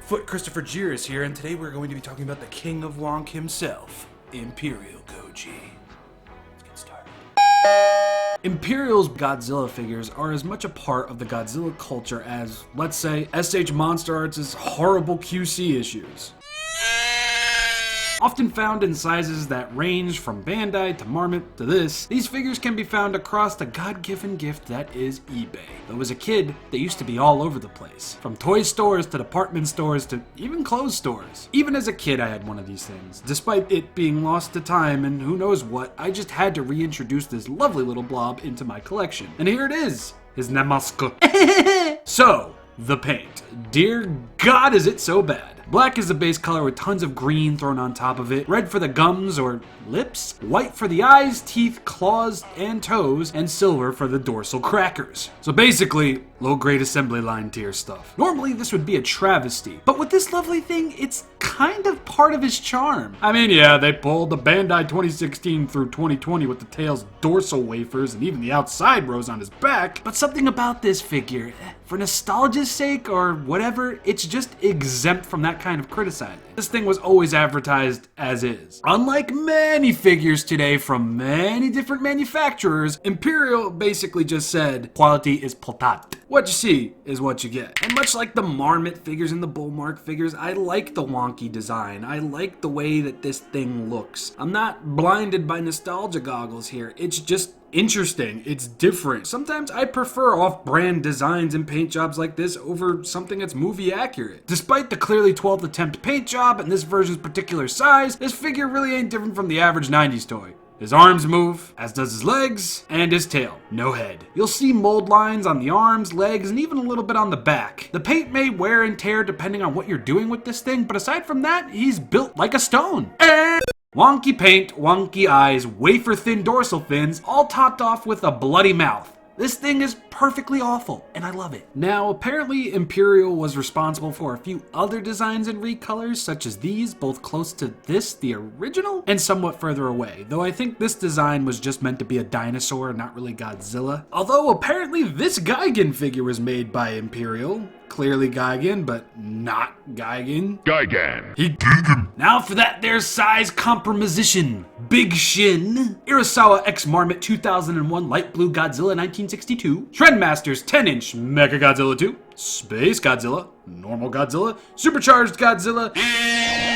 Foot Christopher Jir is here, and today we're going to be talking about the king of wonk himself, Imperial Koji. Let's get started. Imperial's Godzilla figures are as much a part of the Godzilla culture as, let's say, SH Monster Arts' horrible QC issues. Often found in sizes that range from Bandai to Marmot to this, these figures can be found across the God-given gift that is eBay. Though as a kid, they used to be all over the place. From toy stores to department stores to even clothes stores. Even as a kid I had one of these things. Despite it being lost to time and who knows what, I just had to reintroduce this lovely little blob into my collection. And here it is, his Namasko. So, the paint. Dear God, is it so bad. Black is the base color with tons of green thrown on top of it, red for the gums or lips, white for the eyes, teeth, claws, and toes, and silver for the dorsal crackers. So basically, low-grade assembly line tier stuff. Normally this would be a travesty, but with this lovely thing, it's kind of part of his charm. I mean, yeah, they pulled the Bandai 2016 through 2020 with the tail's dorsal wafers and even the outside rows on his back, but something about this figure, for nostalgia's sake or whatever, it's just exempt from that kind of criticizing. This thing was always advertised as is. Unlike many figures today from many different manufacturers, Imperial basically just said, quality is potat. What you see is what you get. And much like the Marmot figures and the Bullmark figures, I like the wonky design. I like the way that this thing looks. I'm not blinded by nostalgia goggles here. It's just interesting. It's different. Sometimes I prefer off-brand designs and paint jobs like this over something that's movie accurate. Despite the clearly 12th attempt paint job and this version's particular size, this figure really ain't different from the average 90s toy. His arms move, as does his legs, and his tail. No head. You'll see mold lines on the arms, legs, and even a little bit on the back. The paint may wear and tear depending on what you're doing with this thing, but aside from that, he's built like a stone. Wonky paint, wonky eyes, wafer-thin dorsal fins, all topped off with a bloody mouth. This thing is perfectly awful, and I love it. Now, apparently Imperial was responsible for a few other designs and recolors, such as these, both close to this, the original, and somewhat further away, though I think this design was just meant to be a dinosaur, not really Godzilla. Although, apparently this Gigan figure was made by Imperial. Clearly Gigan, but not Gigan. Gigan. Now for that there size compromission. Big Shin, Urasawa X Marmot 2001 Light Blue Godzilla 1962, Trendmasters 10-inch Mecha Godzilla 2, Space Godzilla, Normal Godzilla, Supercharged Godzilla,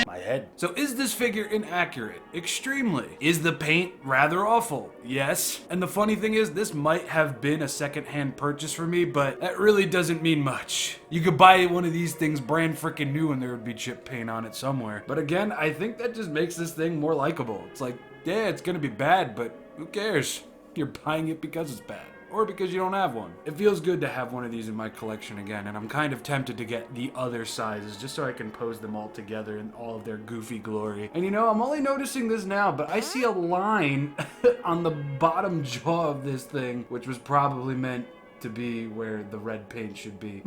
my head. So is this figure inaccurate? Extremely. Is the paint rather awful? Yes. And the funny thing is, this might have been a second-hand purchase for me, but that really doesn't mean much. You could buy one of these things brand freaking new and there would be chip paint on it somewhere. But again, I think that just makes this thing more likable. It's like, yeah, it's gonna be bad, but who cares? You're buying it because it's bad. Or because you don't have one. It feels good to have one of these in my collection again, and I'm kind of tempted to get the other sizes just so I can pose them all together in all of their goofy glory. And you know, I'm only noticing this now, but I see a line on the bottom jaw of this thing, which was probably meant to be where the red paint should be.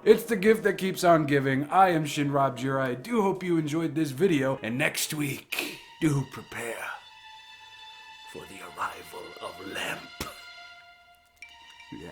It's the gift that keeps on giving. I am ShinRobjira. I do hope you enjoyed this video, and next week, do prepare for the arrival of Lamp. Yeah.